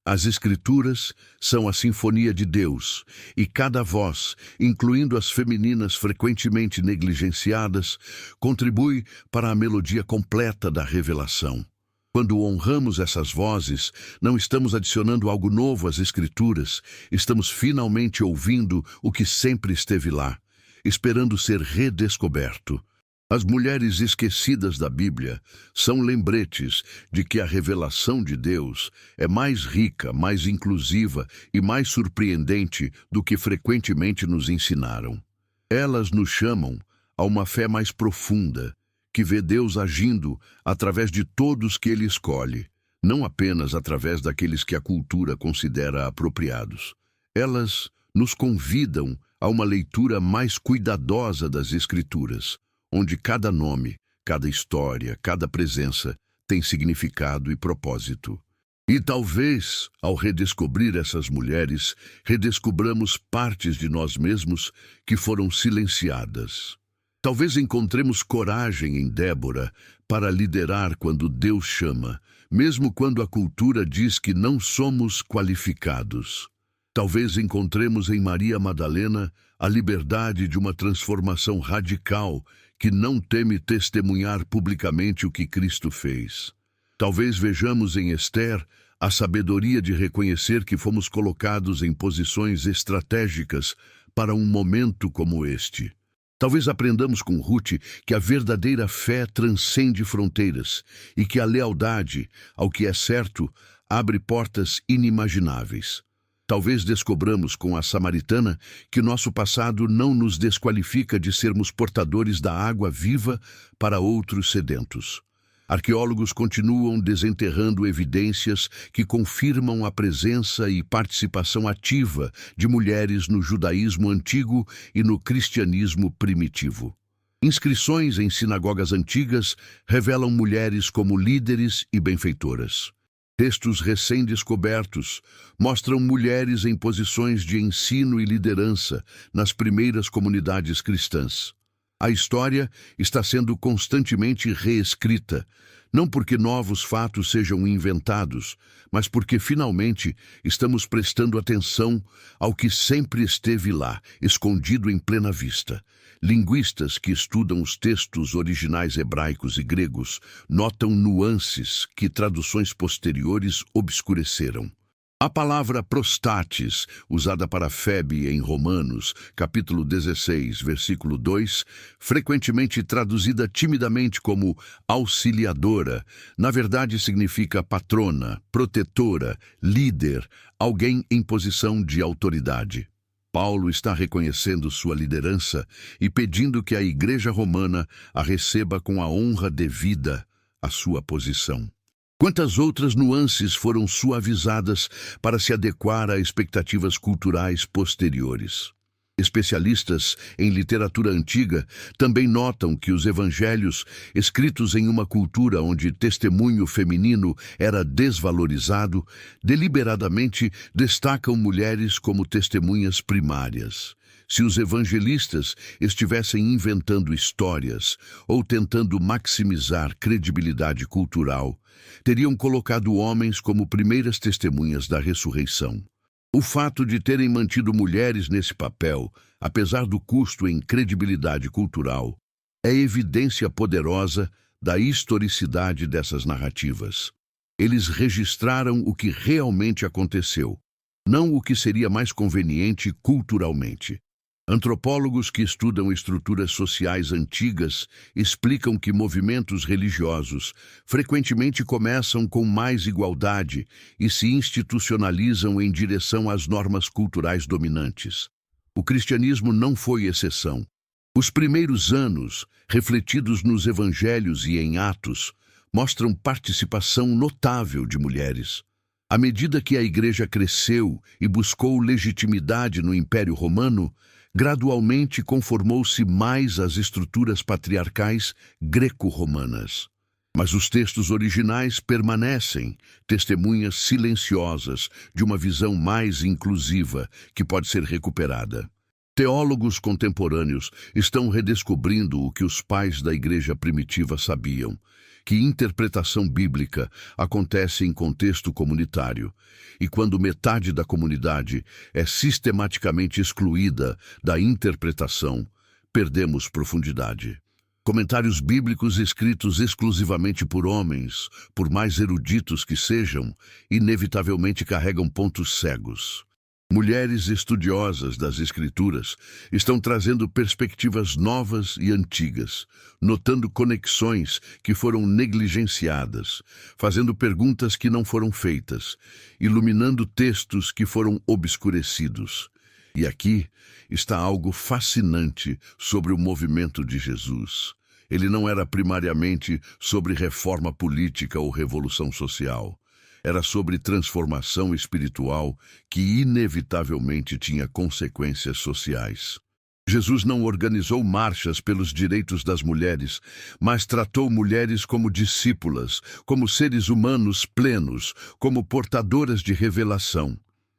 As Escrituras são a sinfonia de Deus, e cada voz, incluindo as femininas frequentemente negligenciadas, contribui para a melodia completa da revelação. Quando honramos essas vozes, não estamos adicionando algo novo às Escrituras, estamos finalmente ouvindo o que sempre esteve lá, esperando ser redescoberto. As mulheres esquecidas da Bíblia são lembretes de que a revelação de Deus é mais rica, mais inclusiva e mais surpreendente do que frequentemente nos ensinaram. Elas nos chamam a uma fé mais profunda, que vê Deus agindo através de todos que Ele escolhe, não apenas através daqueles que a cultura considera apropriados. Elas nos convidam a uma leitura mais cuidadosa das Escrituras, onde cada nome, cada história, cada presença tem significado e propósito. E talvez, ao redescobrir essas mulheres, redescobramos partes de nós mesmos que foram silenciadas. Talvez encontremos coragem em Débora para liderar quando Deus chama, mesmo quando a cultura diz que não somos qualificados. Talvez encontremos em Maria Madalena a liberdade de uma transformação radical que não teme testemunhar publicamente o que Cristo fez. Talvez vejamos em Esther a sabedoria de reconhecer que fomos colocados em posições estratégicas para um momento como este. Talvez aprendamos com Ruth que a verdadeira fé transcende fronteiras e que a lealdade ao que é certo abre portas inimagináveis. Talvez descobramos com a samaritana que nosso passado não nos desqualifica de sermos portadores da água viva para outros sedentos. Arqueólogos continuam desenterrando evidências que confirmam a presença e participação ativa de mulheres no judaísmo antigo e no cristianismo primitivo. Inscrições em sinagogas antigas revelam mulheres como líderes e benfeitoras. Textos recém-descobertos mostram mulheres em posições de ensino e liderança nas primeiras comunidades cristãs. A história está sendo constantemente reescrita, não porque novos fatos sejam inventados, mas porque finalmente estamos prestando atenção ao que sempre esteve lá, escondido em plena vista. Linguistas que estudam os textos originais hebraicos e gregos notam nuances que traduções posteriores obscureceram. A palavra prostates, usada para Febe em Romanos, capítulo 16, versículo 2, frequentemente traduzida timidamente como auxiliadora, na verdade significa patrona, protetora, líder, alguém em posição de autoridade. Paulo está reconhecendo sua liderança e pedindo que a Igreja Romana a receba com a honra devida à sua posição. Quantas outras nuances foram suavizadas para se adequar a expectativas culturais posteriores? Especialistas em literatura antiga também notam que os evangelhos, escritos em uma cultura onde testemunho feminino era desvalorizado, deliberadamente destacam mulheres como testemunhas primárias. Se os evangelistas estivessem inventando histórias ou tentando maximizar credibilidade cultural, teriam colocado homens como primeiras testemunhas da ressurreição. O fato de terem mantido mulheres nesse papel, apesar do custo em credibilidade cultural, é evidência poderosa da historicidade dessas narrativas. Eles registraram o que realmente aconteceu, não o que seria mais conveniente culturalmente. Antropólogos que estudam estruturas sociais antigas explicam que movimentos religiosos frequentemente começam com mais igualdade e se institucionalizam em direção às normas culturais dominantes. O cristianismo não foi exceção. Os primeiros anos, refletidos nos evangelhos e em Atos, mostram participação notável de mulheres. À medida que a Igreja cresceu e buscou legitimidade no Império Romano, gradualmente conformou-se mais às estruturas patriarcais greco-romanas. Mas os textos originais permanecem, testemunhas silenciosas de uma visão mais inclusiva que pode ser recuperada. Teólogos contemporâneos estão redescobrindo o que os pais da igreja primitiva sabiam, que interpretação bíblica acontece em contexto comunitário, e quando metade da comunidade é sistematicamente excluída da interpretação, perdemos profundidade. Comentários bíblicos escritos exclusivamente por homens, por mais eruditos que sejam, inevitavelmente carregam pontos cegos. Mulheres estudiosas das Escrituras estão trazendo perspectivas novas e antigas, notando conexões que foram negligenciadas, fazendo perguntas que não foram feitas, iluminando textos que foram obscurecidos. E aqui está algo fascinante sobre o movimento de Jesus. Ele não era primariamente sobre reforma política ou revolução social. Era sobre transformação espiritual que inevitavelmente tinha consequências sociais. Jesus não organizou marchas pelos direitos das mulheres, mas tratou mulheres como discípulas, como seres humanos plenos, como portadoras de revelação.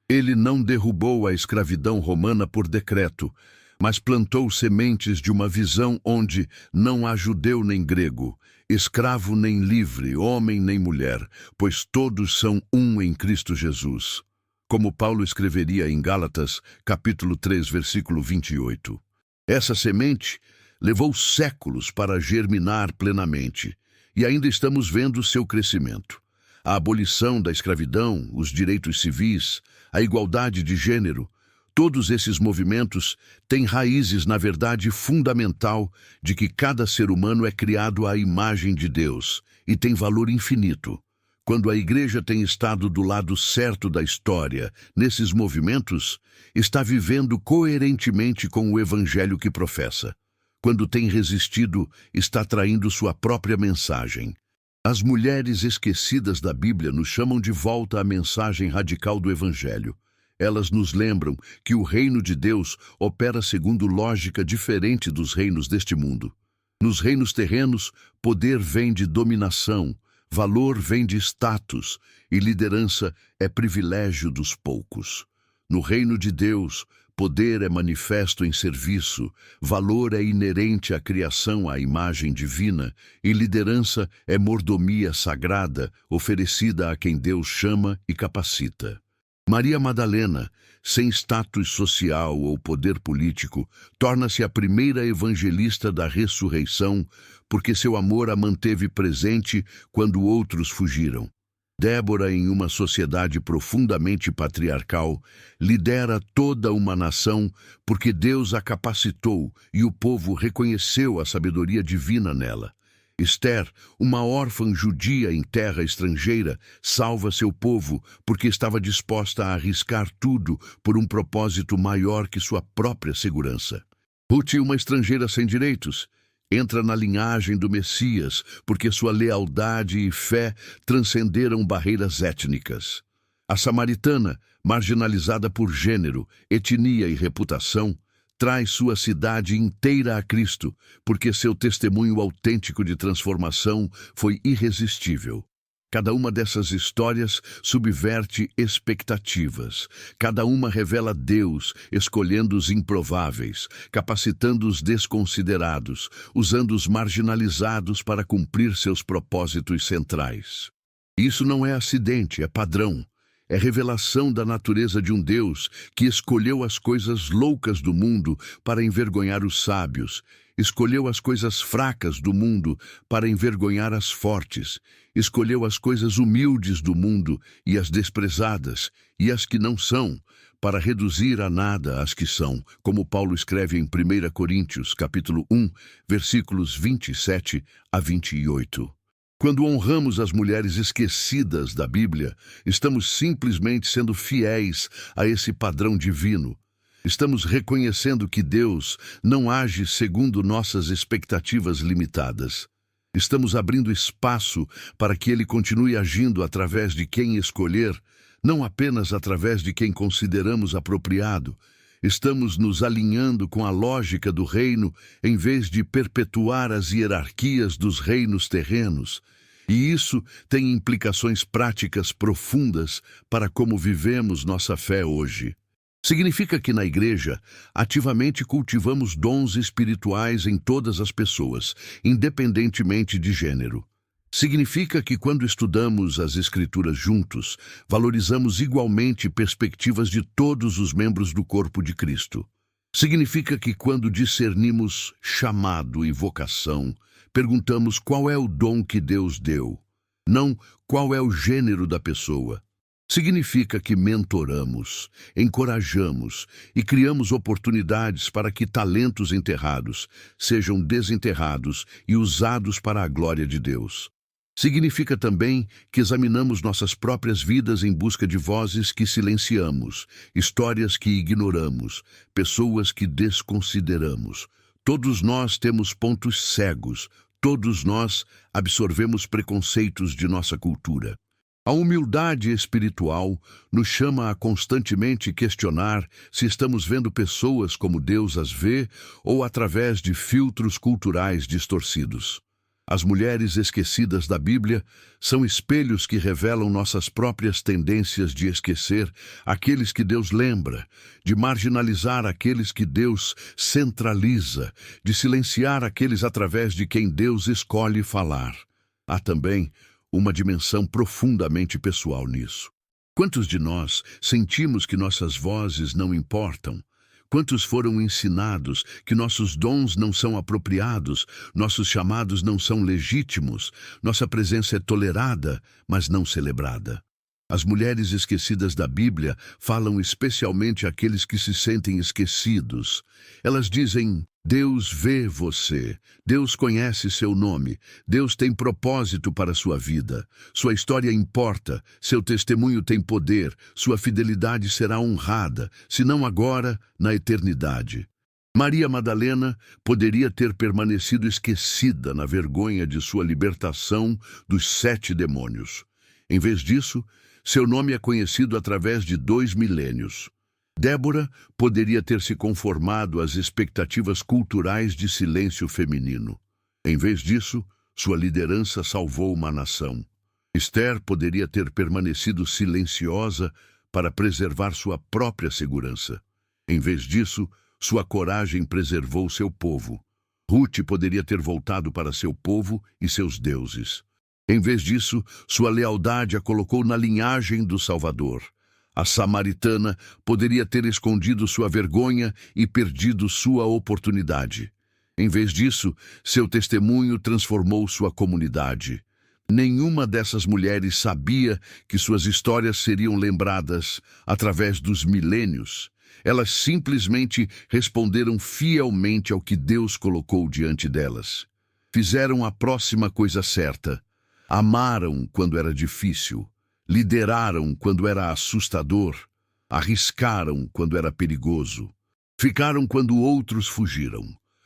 Ele não derrubou a escravidão romana por decreto, mas plantou sementes de uma visão onde não há judeu nem grego, escravo nem livre, homem nem mulher, pois todos são um em Cristo Jesus. Como Paulo escreveria em Gálatas, capítulo 3, versículo 28. Essa semente levou séculos para germinar plenamente, e ainda estamos vendo seu crescimento. A abolição da escravidão, os direitos civis, a igualdade de gênero, todos esses movimentos têm raízes na verdade fundamental de que cada ser humano é criado à imagem de Deus e tem valor infinito. Quando a Igreja tem estado do lado certo da história, nesses movimentos, está vivendo coerentemente com o Evangelho que professa. Quando tem resistido, está traindo sua própria mensagem. As mulheres esquecidas da Bíblia nos chamam de volta à mensagem radical do Evangelho. Elas nos lembram que o reino de Deus opera segundo lógica diferente dos reinos deste mundo. Nos reinos terrenos, poder vem de dominação, valor vem de status e liderança é privilégio dos poucos. No reino de Deus, poder é manifesto em serviço, valor é inerente à criação à imagem divina e liderança é mordomia sagrada oferecida a quem Deus chama e capacita. Maria Madalena, sem status social ou poder político, torna-se a primeira evangelista da ressurreição porque seu amor a manteve presente quando outros fugiram. Débora, em uma sociedade profundamente patriarcal, lidera toda uma nação porque Deus a capacitou e o povo reconheceu a sabedoria divina nela. Esther, uma órfã judia em terra estrangeira, salva seu povo porque estava disposta a arriscar tudo por um propósito maior que sua própria segurança. Ruth, uma estrangeira sem direitos, entra na linhagem do Messias porque sua lealdade e fé transcenderam barreiras étnicas. A samaritana, marginalizada por gênero, etnia e reputação, traz sua cidade inteira a Cristo, porque seu testemunho autêntico de transformação foi irresistível. Cada uma dessas histórias subverte expectativas. Cada uma revela Deus, escolhendo os improváveis, capacitando os desconsiderados, usando os marginalizados para cumprir seus propósitos centrais. Isso não é acidente, é padrão. É revelação da natureza de um Deus que escolheu as coisas loucas do mundo para envergonhar os sábios, escolheu as coisas fracas do mundo para envergonhar as fortes, escolheu as coisas humildes do mundo e as desprezadas, e as que não são, para reduzir a nada as que são, como Paulo escreve em 1 Coríntios, capítulo 1, versículos 27 a 28. Quando honramos as mulheres esquecidas da Bíblia, estamos simplesmente sendo fiéis a esse padrão divino. Estamos reconhecendo que Deus não age segundo nossas expectativas limitadas. Estamos abrindo espaço para que Ele continue agindo através de quem escolher, não apenas através de quem consideramos apropriado. Estamos nos alinhando com a lógica do reino em vez de perpetuar as hierarquias dos reinos terrenos. E isso tem implicações práticas profundas para como vivemos nossa fé hoje. Significa que na igreja, ativamente cultivamos dons espirituais em todas as pessoas, independentemente de gênero. Significa que quando estudamos as Escrituras juntos, valorizamos igualmente perspectivas de todos os membros do corpo de Cristo. Significa que quando discernimos chamado e vocação, perguntamos qual é o dom que Deus deu, não qual é o gênero da pessoa. Significa que mentoramos, encorajamos e criamos oportunidades para que talentos enterrados sejam desenterrados e usados para a glória de Deus. Significa também que examinamos nossas próprias vidas em busca de vozes que silenciamos, histórias que ignoramos, pessoas que desconsideramos. Todos nós temos pontos cegos, todos nós absorvemos preconceitos de nossa cultura. A humildade espiritual nos chama a constantemente questionar se estamos vendo pessoas como Deus as vê ou através de filtros culturais distorcidos. As mulheres esquecidas da Bíblia são espelhos que revelam nossas próprias tendências de esquecer aqueles que Deus lembra, de marginalizar aqueles que Deus centraliza, de silenciar aqueles através de quem Deus escolhe falar. Há também uma dimensão profundamente pessoal nisso. Quantos de nós sentimos que nossas vozes não importam? Quantos foram ensinados que nossos dons não são apropriados, nossos chamados não são legítimos, nossa presença é tolerada, mas não celebrada? As mulheres esquecidas da Bíblia falam especialmente àqueles que se sentem esquecidos. Elas dizem: Deus vê você, Deus conhece seu nome, Deus tem propósito para sua vida, sua história importa, seu testemunho tem poder, sua fidelidade será honrada, se não agora, na eternidade. Maria Madalena poderia ter permanecido esquecida na vergonha de sua libertação dos 7 demônios. Em vez disso, seu nome é conhecido através de 2 milênios. Débora poderia ter se conformado às expectativas culturais de silêncio feminino. Em vez disso, sua liderança salvou uma nação. Esther poderia ter permanecido silenciosa para preservar sua própria segurança. Em vez disso, sua coragem preservou seu povo. Ruth poderia ter voltado para seu povo e seus deuses. Em vez disso, sua lealdade a colocou na linhagem do Salvador. A samaritana poderia ter escondido sua vergonha e perdido sua oportunidade. Em vez disso, seu testemunho transformou sua comunidade. Nenhuma dessas mulheres sabia que suas histórias seriam lembradas através dos milênios. Elas simplesmente responderam fielmente ao que Deus colocou diante delas. Fizeram a próxima coisa certa. Amaram quando era difícil, lideraram quando era assustador, arriscaram quando era perigoso, ficaram quando outros fugiram,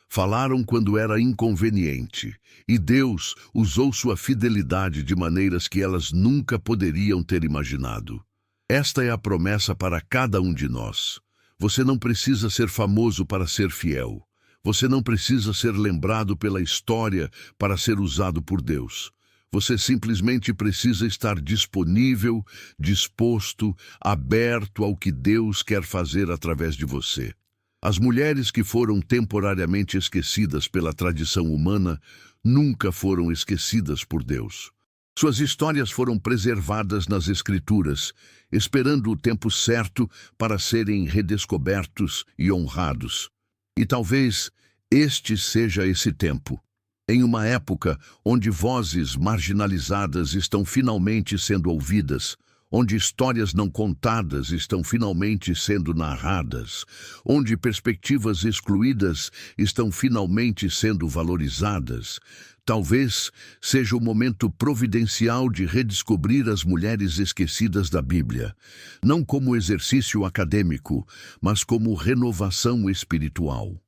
falaram quando era inconveniente, e Deus usou sua fidelidade de maneiras que elas nunca poderiam ter imaginado. Esta é a promessa para cada um de nós. Você não precisa ser famoso para ser fiel. Você não precisa ser lembrado pela história para ser usado por Deus. Você simplesmente precisa estar disponível, disposto, aberto ao que Deus quer fazer através de você. As mulheres que foram temporariamente esquecidas pela tradição humana nunca foram esquecidas por Deus. Suas histórias foram preservadas nas Escrituras, esperando o tempo certo para serem redescobertos e honrados. E talvez este seja esse tempo. Em uma época onde vozes marginalizadas estão finalmente sendo ouvidas, onde histórias não contadas estão finalmente sendo narradas, onde perspectivas excluídas estão finalmente sendo valorizadas. Talvez seja o momento providencial de redescobrir as mulheres esquecidas da Bíblia, não como exercício acadêmico, mas como renovação espiritual.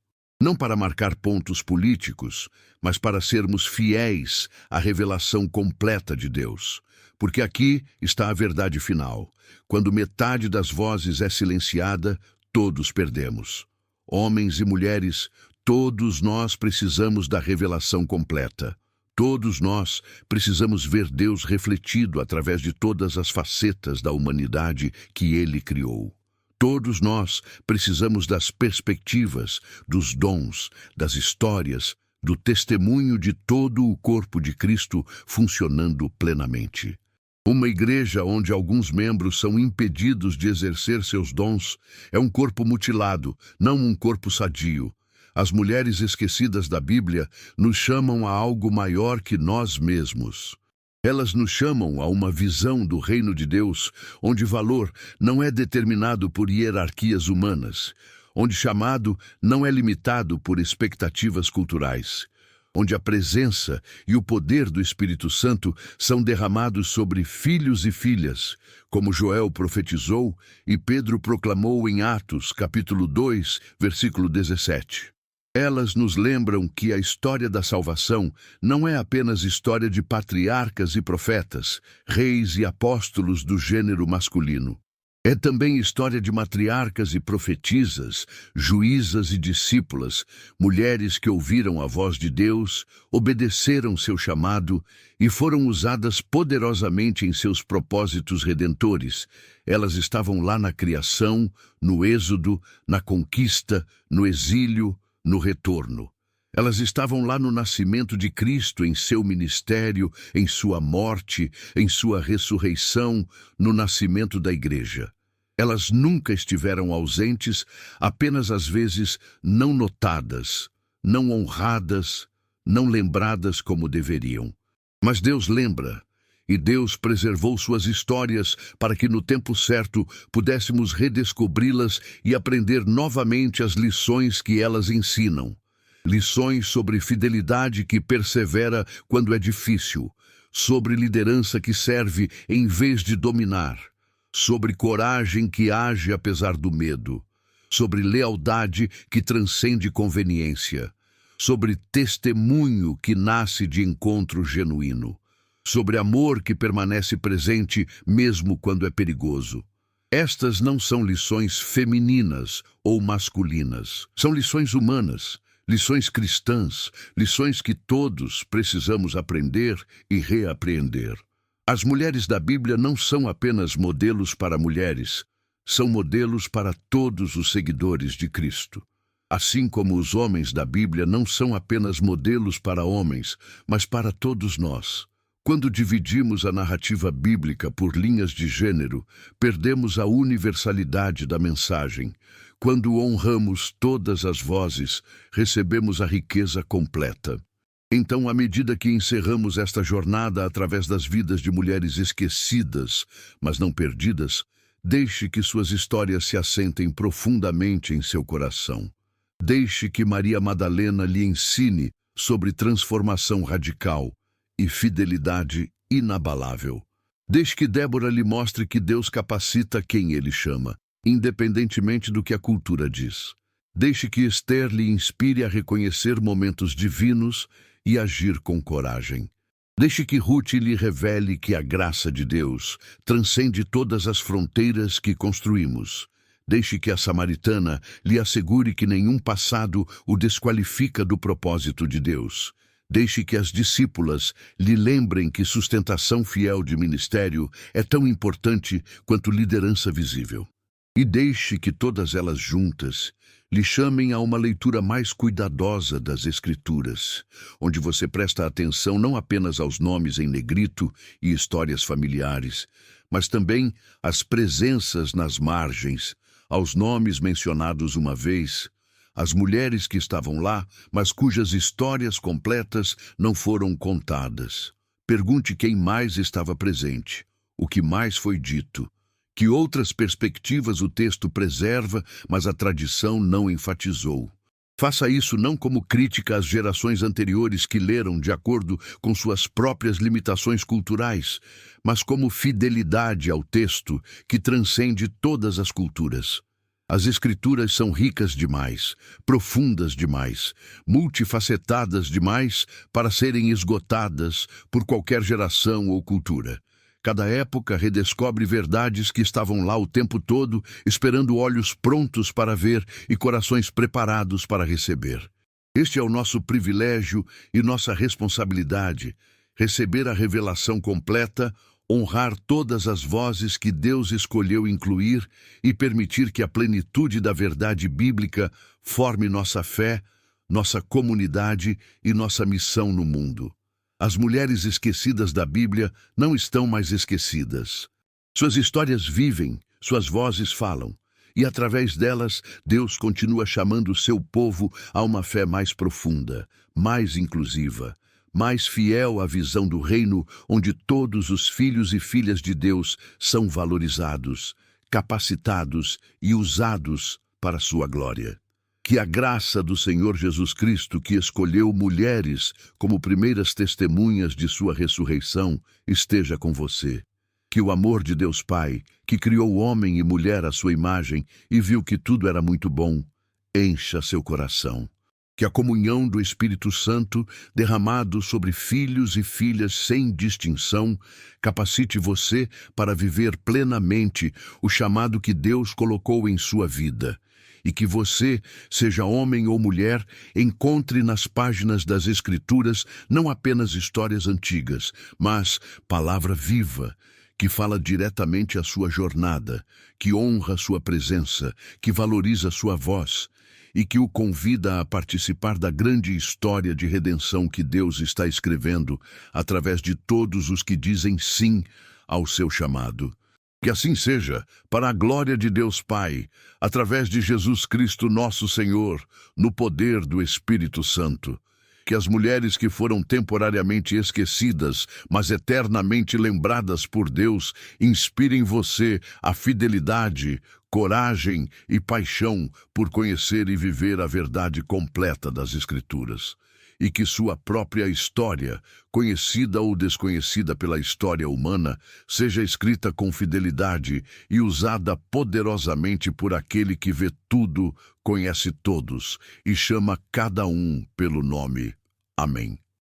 Não para marcar pontos políticos, mas para sermos fiéis à revelação completa de Deus. Porque aqui está a verdade final. Quando metade das vozes é silenciada, todos perdemos. Homens e mulheres, todos nós precisamos da revelação completa. Todos nós precisamos ver Deus refletido através de todas as facetas da humanidade que Ele criou. Todos nós precisamos das perspectivas, dos dons, das histórias, do testemunho de todo o corpo de Cristo funcionando plenamente. Uma igreja onde alguns membros são impedidos de exercer seus dons é um corpo mutilado, não um corpo sadio. As mulheres esquecidas da Bíblia nos chamam a algo maior que nós mesmos. Elas nos chamam a uma visão do reino de Deus, onde valor não é determinado por hierarquias humanas, onde chamado não é limitado por expectativas culturais, onde a presença e o poder do Espírito Santo são derramados sobre filhos e filhas, como Joel profetizou e Pedro proclamou em Atos, capítulo 2, versículo 17. Elas nos lembram que a história da salvação não é apenas história de patriarcas e profetas, reis e apóstolos do gênero masculino. É também história de matriarcas e profetisas, juízas e discípulas, mulheres que ouviram a voz de Deus, obedeceram seu chamado e foram usadas poderosamente em seus propósitos redentores. Elas estavam lá na criação, no êxodo, na conquista, no exílio, no retorno. Elas estavam lá no nascimento de Cristo, em seu ministério, em sua morte, em sua ressurreição, no nascimento da igreja. Elas nunca estiveram ausentes, apenas às vezes não notadas, não honradas, não lembradas como deveriam. Mas Deus lembra, e Deus preservou suas histórias para que no tempo certo pudéssemos redescobri-las e aprender novamente as lições que elas ensinam. Lições sobre fidelidade que persevera quando é difícil, sobre liderança que serve em vez de dominar, sobre coragem que age apesar do medo, sobre lealdade que transcende conveniência, sobre testemunho que nasce de encontro genuíno, sobre amor que permanece presente mesmo quando é perigoso. Estas não são lições femininas ou masculinas, são lições humanas, lições cristãs, lições que todos precisamos aprender e reaprender. As mulheres da Bíblia não são apenas modelos para mulheres, são modelos para todos os seguidores de Cristo. Assim como os homens da Bíblia não são apenas modelos para homens, mas para todos nós. Quando dividimos a narrativa bíblica por linhas de gênero, perdemos a universalidade da mensagem. Quando honramos todas as vozes, recebemos a riqueza completa. Então, à medida que encerramos esta jornada através das vidas de mulheres esquecidas, mas não perdidas, deixe que suas histórias se assentem profundamente em seu coração. Deixe que Maria Madalena lhe ensine sobre transformação radical e fidelidade inabalável. Deixe que Débora lhe mostre que Deus capacita quem Ele chama, independentemente do que a cultura diz. Deixe que Esther lhe inspire a reconhecer momentos divinos e agir com coragem. Deixe que Ruth lhe revele que a graça de Deus transcende todas as fronteiras que construímos. Deixe que a samaritana lhe assegure que nenhum passado o desqualifica do propósito de Deus. Deixe que as discípulas lhe lembrem que sustentação fiel de ministério é tão importante quanto liderança visível. E deixe que todas elas juntas lhe chamem a uma leitura mais cuidadosa das Escrituras, onde você presta atenção não apenas aos nomes em negrito e histórias familiares, mas também às presenças nas margens, aos nomes mencionados uma vez, às mulheres que estavam lá, mas cujas histórias completas não foram contadas. Pergunte quem mais estava presente. o que mais foi dito. Que outras perspectivas o texto preserva, mas a tradição não enfatizou. Faça isso não como crítica às gerações anteriores que leram de acordo com suas próprias limitações culturais, mas como fidelidade ao texto que transcende todas as culturas. As Escrituras são ricas demais, profundas demais, multifacetadas demais para serem esgotadas por qualquer geração ou cultura. Cada época redescobre verdades que estavam lá o tempo todo, esperando olhos prontos para ver e corações preparados para receber. Este é o nosso privilégio e nossa responsabilidade: receber a revelação completa, honrar todas as vozes que Deus escolheu incluir e permitir que a plenitude da verdade bíblica forme nossa fé, nossa comunidade e nossa missão no mundo. As mulheres esquecidas da Bíblia não estão mais esquecidas. Suas histórias vivem, suas vozes falam, e através delas Deus continua chamando o seu povo a uma fé mais profunda, mais inclusiva, mais fiel à visão do reino, onde todos os filhos e filhas de Deus são valorizados, capacitados e usados para a sua glória. Que a graça do Senhor Jesus Cristo, que escolheu mulheres como primeiras testemunhas de sua ressurreição, esteja com você. Que o amor de Deus Pai, que criou homem e mulher à sua imagem e viu que tudo era muito bom, encha seu coração. Que a comunhão do Espírito Santo, derramado sobre filhos e filhas sem distinção, capacite você para viver plenamente o chamado que Deus colocou em sua vida. E que você, seja homem ou mulher, encontre nas páginas das Escrituras não apenas histórias antigas, mas palavra viva, que fala diretamente à sua jornada, que honra sua presença, que valoriza sua voz e que o convida a participar da grande história de redenção que Deus está escrevendo através de todos os que dizem sim ao seu chamado. Que assim seja, para a glória de Deus Pai, através de Jesus Cristo nosso Senhor, no poder do Espírito Santo. Que as mulheres que foram temporariamente esquecidas, mas eternamente lembradas por Deus, inspirem você a fidelidade, coragem e paixão por conhecer e viver a verdade completa das Escrituras. E que sua própria história, conhecida ou desconhecida pela história humana, seja escrita com fidelidade e usada poderosamente por aquele que vê tudo, conhece todos e chama cada um pelo nome. Amém.